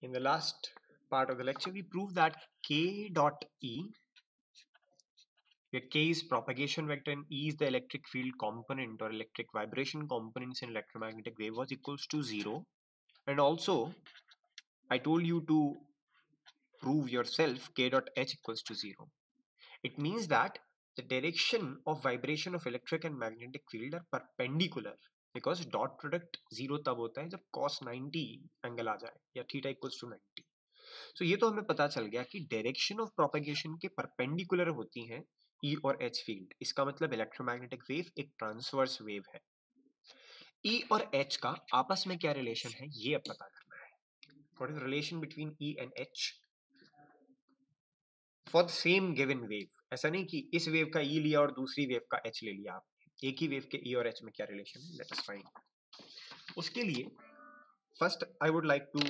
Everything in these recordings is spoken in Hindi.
In the last part of the lecture, we proved that K dot E, where K is propagation vector and E is the electric field component or electric vibration components in electromagnetic wave, was equals to 0. And also, I told you to prove yourself K dot H equals to 0. It means that the direction of vibration of electric and magnetic field are perpendicular, because dot product 0 तब होता है जब cos 90 एंगल आ जाए या थीटा इक्वल्स टू 90. तो ये तो हमें पता चल गया कि डायरेक्शन ऑफ प्रोपेगेशन के परपेंडिकुलर होती हैं ई और एच फील्ड. इसका मतलब इलेक्ट्रोमैग्नेटिक वेव एक ट्रांसवर्स वेव है. ई और एच का आपस में क्या रिलेशन है ये अब पता करना है. What is relation between E and H for the same given wave. ऐसा नहीं कि इस वेव का ई लिया और दूसरी वेव का एच ले लिया आपने. एक ही वेव के ई और एच में क्या रिलेशन है, लेट अस फाइंड. उसके लिए first I would like to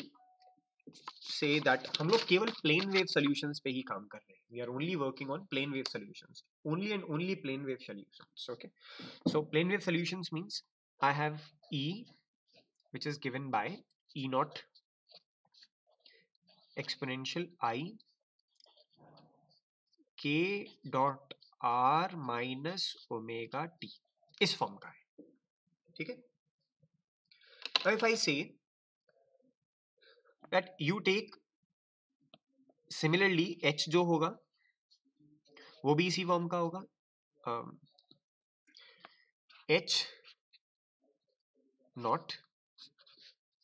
say that हम लोग केवल प्लेन वेव सॉल्यूशंस पे ही काम कर रहे हैं. We are only working on plane wave solutions, only and only plane wave solutions. Okay, so plane wave solutions means I have E which is given by E naught exponential I K dot R minus omega t. इस फॉर्म का है. ठीक है. Now if I say that you take similarly H जो होगा वो भी इसी फॉर्म का होगा. H naught,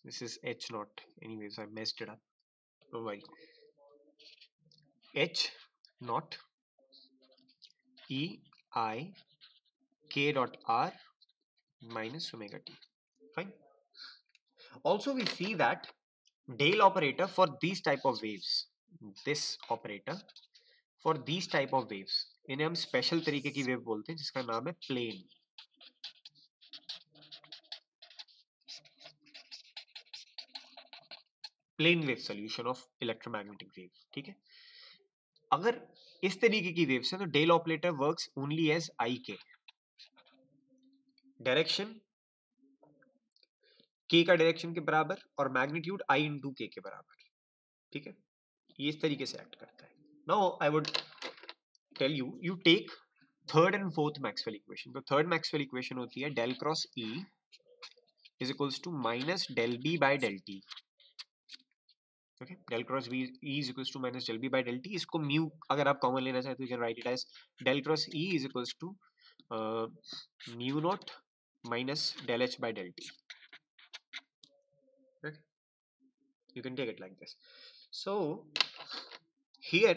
this is H naught, anyways I messed it up, don't worry. H naught E I K dot R minus omega t. Fine. Also we see that Dale operator for these type of waves, this operator for these type of waves, इन्हें हम स्पेशल तरीके की वेव बोलते हैं जिसका नाम है plane. Plane wave solution of electromagnetic wave. ठीक है. अगर इस तरीके की वेव्स है तो del operator works only as i k. Direction के का डायरेक्शन के बराबर और मैग्नीट्यूड आई इंटू के बराबर. ठीक है. ये इस तरीके से एक्ट करता है. Now I would tell you, you take third and fourth Maxwell equation. तो थर्ड मैक्सवेल इक्वेशन होती है del cross E is equals to minus del B by del t. Okay, del cross B E is equals to minus del B by del t. इसको म्यू अगर आप कॉमन लेना चाहते हो, you can write it as del cross E is equals to mu naught minus del h by del t. Right? You can take it like this. So here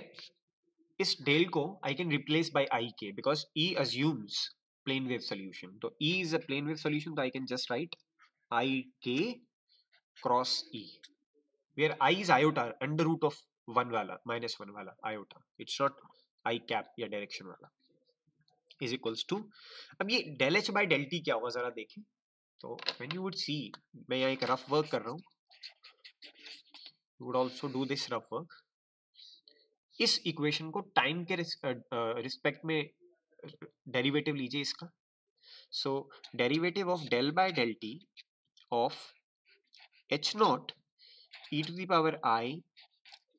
इस del को I can replace by ik because E assumes plane wave solution. तो E is a plane wave solution, so I can just write ik cross E, where I is iota, under root of 1 वाला, minus 1 वाला iota. It's not I cap या direction वाला. Is equals to, अब ये del h by del t क्या होगा जरा देखें. तो when you would see, मैं यहाँ एक रफ वर्क कर रहा हूँ, you would also do this rough work. इस इक्वेशन को टाइम के रिस्पेक्ट में डेरिवेटिव लीजिए इसका. So derivative of del by del t of h naught e to the power i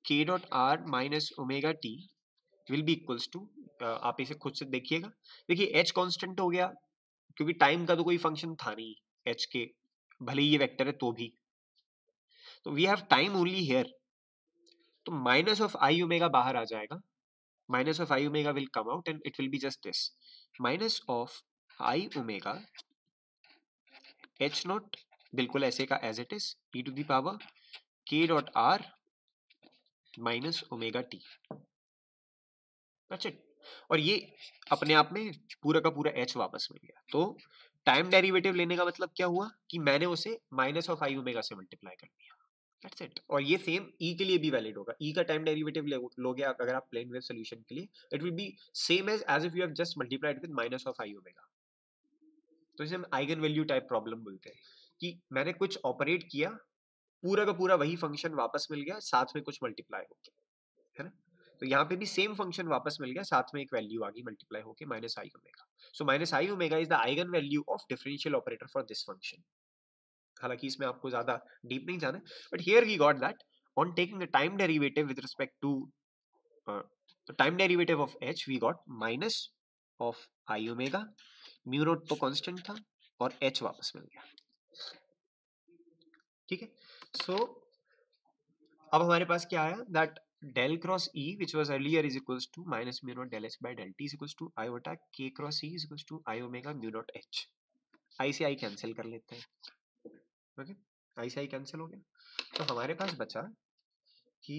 k dot r minus omega t will be equals to, आप इसे खुद से देखिएगा. देखिए एच कांस्टेंट हो गया क्योंकि टाइम का तो कोई फंक्शन था नहीं एच के, भले ही ये वेक्टर है तो भी. तो we have time only here, तो माइनस ऑफ आई ओमेगा बाहर आ जाएगा. Minus of i omega will come out and it will be just this, minus of i omega h naught बिल्कुल ऐसे का as it is e to the power k dot r minus omega t. That's it. और ये अपने आप में पूरा का पूरा एच वापस मिल गया. तो टाइम डेरिवेटिव लेने का मतलब क्या हुआ कि मैंने उसे माइनस ऑफ आई ओमेगा से मल्टीप्लाई कर दिया. That's it. और ये सेम E के लिए भी वैलिड होगा. E का टाइम डेरिवेटिव लोगे आप अगर आप प्लेन वेव सॉल्यूशन के लिए, it will be same as if you have just multiplied with minus of i omega. तो इसे हम आइगन वैल्यू टाइप प्रॉब्लम बोलते हैं कि मैंने कुछ ऑपरेट किया, पूरा का पूरा वही फंक्शन वापस मिल गया, साथ में कुछ मल्टीप्लाई हो गया, है ना. तो यहाँ पे भी सेम फंक्शन वापस मिल गया, साथ में एक वैल्यू आ गई मल्टीप्लाई होके minus i omega. So minus i omega is the eigenvalue of differential operator for this function. हालांकि इसमें आपको ज्यादा डीप नहीं जाना, but here we got that on taking the time derivative with respect to the time derivative of h, we got minus of I omega, mu not तो कांस्टेंट था और h वापस मिल गया. ठीक है. सो अब हमारे पास क्या आया, that del cross e which was earlier is equals to minus mu naught del h by del t is equals to i बटा k cross E is equals to i omega mu naught h. I से आई कैंसिल कर लेते हैं. ओके, आई से आई कैंसिल हो गया. तो हमारे पास बचा कि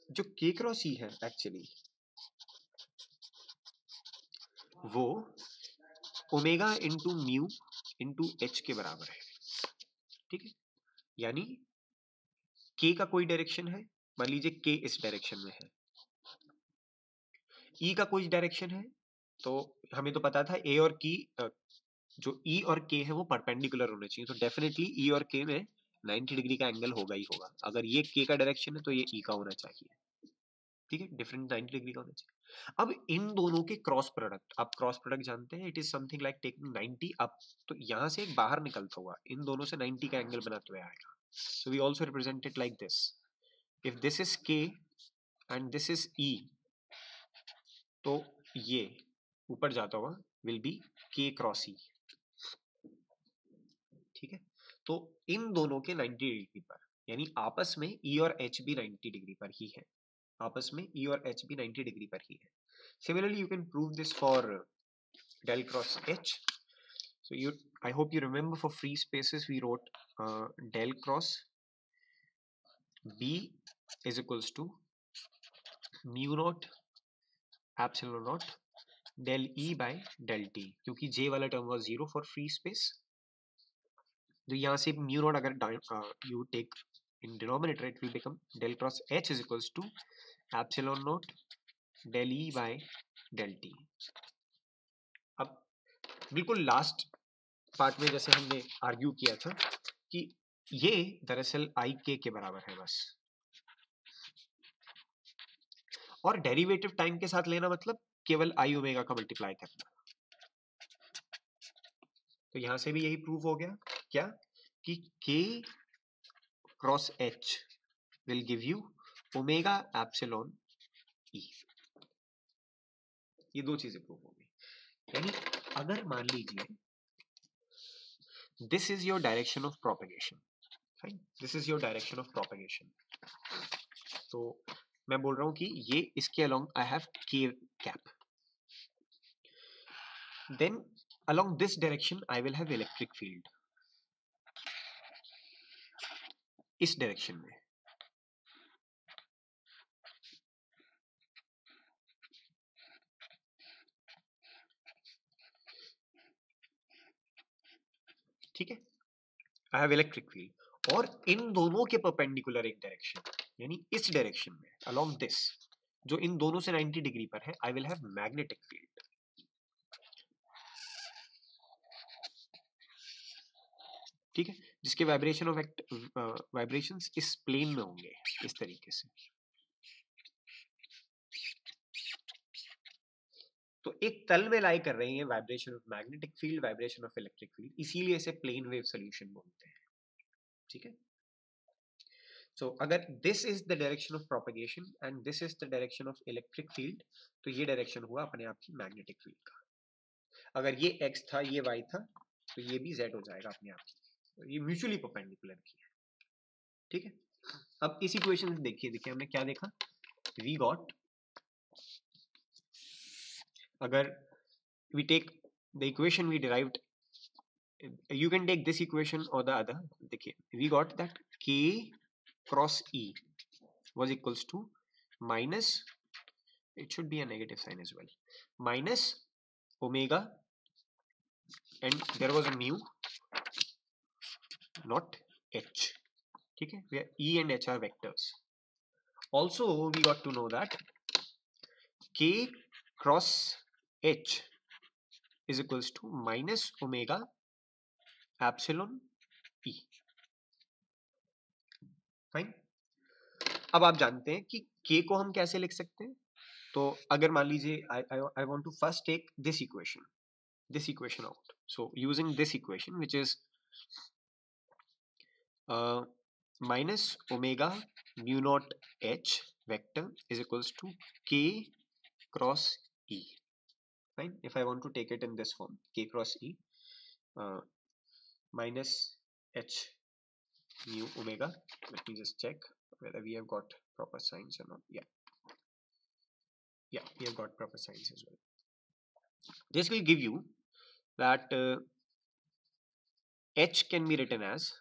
जो के क्रॉस ई है एक्चुअली वो omega into mu into H के बराबर है. ठीक है, यानी के का कोई डायरेक्शन है, मान लीजिए के इस डायरेक्शन में है, ई का कोई डायरेक्शन है, तो हमें तो पता था ए और की जो ई और के है वो परपेंडिकुलर होने चाहिए, तो डेफिनेटली ई और के में 90 डिग्री का एंगल होगा ही होगा. अगर ये के का डायरेक्शन है तो ये ई का होना चाहिए. ठीक है, डिफरेंट 90 डिग्री का होना चाहिए. अब इन दोनों के क्रॉस प्रोडक्ट, आप क्रॉस प्रोडक्ट जानते हैं, it is something like taking 90 up, तो यहां से एक बाहर निकलता हुआ इन दोनों से 90 का एंगल बनाते हुए आएगा. So we also represent it like this. If this is k and this is E, तो ये ऊपर जाता हुआ will be k cross E. ठीक है, तो इन दोनों के 90 डिग्री पर, यानी आपस में ई और एच भी 90 डिग्री पर ही है, आपस में ई और एच भी 90 डिग्री पर ही है. Similarly, you can prove this for del cross H. So I hope you remember for free spaces we wrote del cross B is equals to mu naught epsilon naught del E by del T, क्योंकि J वाला term was 0 for free space. तो यहाँ से mu naught अगर you take in denominator, it will become del cross H is equals to epsilon naught del E by del T. अब बिल्कुल लास्ट पार्ट में जैसे हमने आर्ग्यू किया था कि ये दरअसल आई के बराबर है बस, और डेरिवेटिव टाइम के साथ लेना मतलब केवल आई ओमेगा का मल्टीप्लाई करना. तो यहां से भी यही प्रूव हो गया क्या, कि k cross h will give you omega epsilon e. ये दो चीजें प्रूव हो गई. यानी अगर मान लीजिए this is your direction of propagation, this is your direction of propagation, तो मैं बोल रहा हूं कि ये इसके अलोंग आई हैव के cap, then along this direction I will have electric field, इस डायरेक्शन में. ठीक है, आई हैव इलेक्ट्रिक फील्ड, और इन दोनों के परपेंडिकुलर एक डायरेक्शन, यानी इस डायरेक्शन में along this, जो इन दोनों से 90 डिग्री पर है, I will have magnetic field. ठीक है, जिसके वाइब्रेशन ऑफ वाइब्रेशंस इस प्लेन में होंगे इस तरीके से. तो एक तल में लाई कर रही है vibration of magnetic field, vibration of electric field, इसीलिए इसे प्लेन वेव सॉल्यूशन बोलते हैं. ठीक है, सो अगर this is the direction of propagation and this is the direction of electric field, तो ये डायरेक्शन हुआ अपने आप की मैग्नेटिक फील्ड का. अगर ये x था ये y था, तो ये भी z हो जाएगा अपने आप की. तो ये म्यूचुअली परपेंडिकुलर भी है. ठीक है, अब इस इक्वेशन से देखिए हमने क्या देखा, वी गॉट, अगर we take the equation we derived, you can take this equation or the other. देखिए we got that k cross e was equals to minus, it should be a negative sign as well, minus omega, and there was a mu not h. ठीक है, where e and h are vectors. Also we got to know that k cross h is equals to minus omega epsilon e. Fine. अब आप जानते हैं कि k को हम कैसे लिख सकते हैं. तो अगर मान लीजिए I want to first take this equation out. So using this equation which is minus omega mu naught h vector is equals to k cross E. Fine. If I want to take it in this form, k cross E minus h mu omega. Let me just check whether we have got proper signs or not. Yeah, we have got proper signs as well. This will give you that h can be written as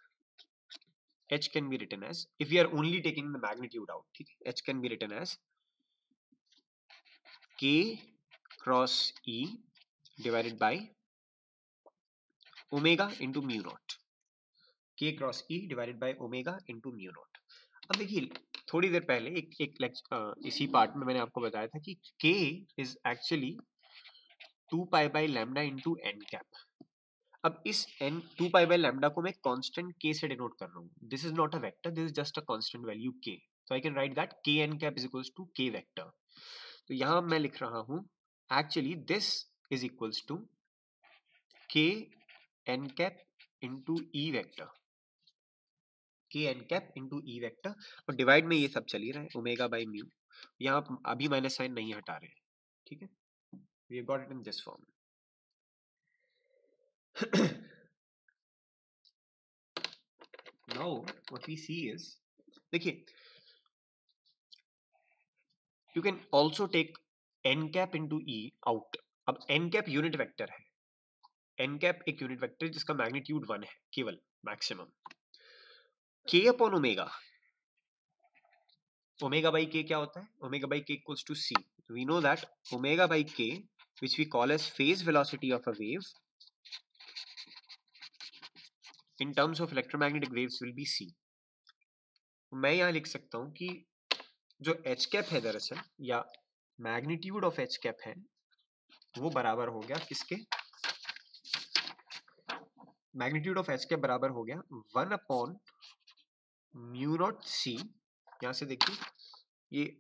if we are only taking the magnitude out, h can be written as k cross E divided by omega into mu naught. k cross e divided by omega into mu naught. अब देखिए थोड़ी देर पहले इसी पार्ट में मैंने आपको बताया था कि k is actually 2 pi by lambda into n cap. अब इस n 2 पाई बाय लैम्डा को मैं कांस्टेंट k से डिनोट कर रहा हूँ. This is not a vector, this is just a constant value k. So I can write that k n cap is equals to k vector. तो यहाँ मैं लिख रहा हूँ actually this is equals to k n cap into e vector, k n cap into E vector. और डिवाइड में ये सब चल ही रहा है ओमेगा बाई म्यू. यहाँ अभी माइनस साइन नहीं हटा रहे हैं. ठीक है, we have got it in this form. Now what we see is, देखिए you can also take n cap into e out. अब n कैप यूनिट वेक्टर है, n कैप एक यूनिट वेक्टर जिसका मैग्नीट्यूड 1 है केवल maximum. k upon omega, omega by k क्या होता है? Omega by k equals to c. We know that omega by k which we call as phase velocity of a wave in terms of electromagnetic waves will be c. मैं यहाँ लिख सकता हूँ कि जो h कैप है दरअसल या मैग्नीट्यूड ऑफ h कैप है वो बराबर हो गया किसके? मैग्नीट्यूड ऑफ h कैप बराबर हो गया 1 अपॉन म्यू नॉट c. यहाँ से देखिए ये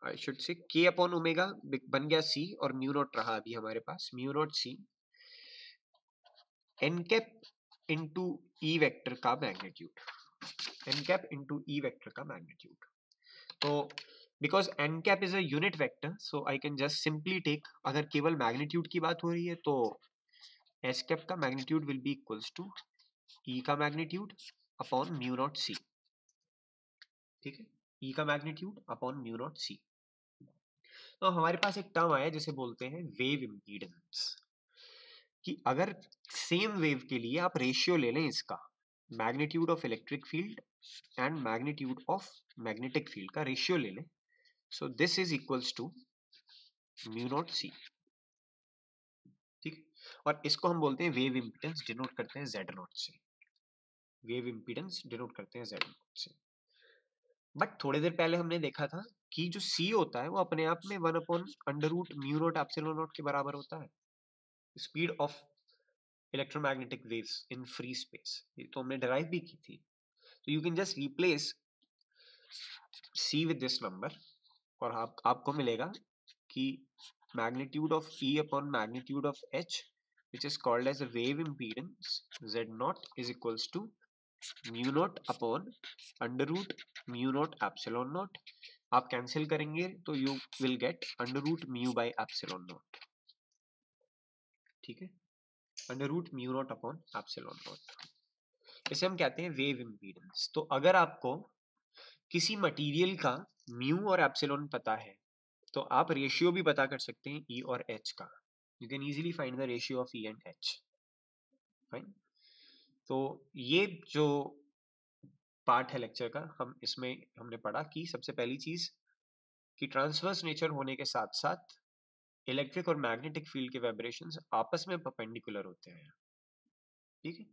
I should say k upon omega बन गया c और म्यू नॉट रहा अभी हमारे पास mu naught c n cap into ई वेक्टर का मैग्नीट्यूड, n कैप इंटू ई वेक्टर का मैग्नीट्यूड. तो because n cap is a unit vector so I can just simply take, अगर केवल मैग्नीट्यूड की बात हो रही है तो s कैप का magnitude will be equals to e का magnitude upon mu naught c. ठीक है, e का magnitude upon mu naught c. तो हमारे पास एक टर्म आया जिसे बोलते हैं वेव इम्पीडेंस, कि अगर सेम वेव के लिए आप रेशियो ले लें इसका, magnitude of electric field and magnitude of magnetic field का रेशियो ले लें, so this is equals to mu naught c. ठीक, और इसको हम बोलते हैं वेव इम्पीडेंस, डिनोट करते हैं जेड नॉट से. वेव इम्पीडेंस डिनोट करते हैं जेड नॉट से. बट थोड़ी देर पहले हमने देखा था कि जो सी होता है वो अपने आप में 1 upon under root mu naught epsilon naught के बराबर होता है, speed of electromagnetic waves in free space. ये तो हमने डिराइव भी की थी. तो you can just replace c with this number और आपको मिलेगा कि magnitude of e upon magnitude of h which is called as a wave impedance z naught is equals to mu naught upon under root mu naught epsilon naught. आप कैंसिल करेंगे तो you will get under root mu by epsilon naught. ठीक है, under root mu naught upon epsilon naught. इसे हम कहते हैं वेव इम्पीडेंस. तो अगर आपको किसी मटेरियल का म्यू और एप्सिलॉन पता है तो आप रेशियो भी पता कर सकते हैं ई और एच का. You can easily find the ratio of E and H. Fine. तो ये जो पार्ट है लेक्चर का, हम इसमें हमने पढ़ा कि सबसे पहली चीज कि ट्रांसवर्स नेचर होने के साथ साथ इलेक्ट्रिक और मैग्नेटिक फील्ड के वाइब्रेशंस आपस में परपेंडिकुलर होते हैं. ठीक है,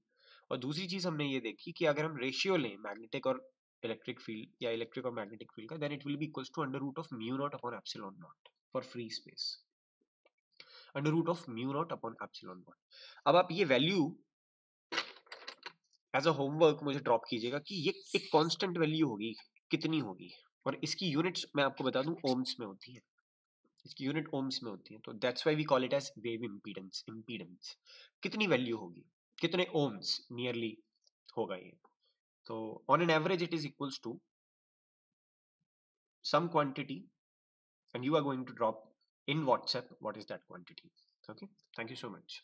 और दूसरी चीज हमने ये देखी कि अगर हम रेशियो लें मैग्नेटिक और इलेक्ट्रिक फील्ड या इलेक्ट्रिक और मैग्नेटिक फील्ड का, then it will be equals to under root of mu naught upon epsilon naught for free space, under root of mu naught upon epsilon naught. अब आप ये वैल्यू एज अ होमवर्क मुझे ड्रॉप कीजिएगा कि ये एक कांस्टेंट वैल्यू होगी, कितनी होगी, और इसकी यूनिट्स मैं आपको बता दूं ओम्स में होती है. इसकी यूनिट ओम्स में होती है. तो that's why we call it as wave impedance. Impedance कितनी वैल्यू होगी, कितने ओम्स नियरली होगा ये. So on an average, it is equals to some quantity, and you are going to drop in WhatsApp what is that quantity. Okay, thank you so much.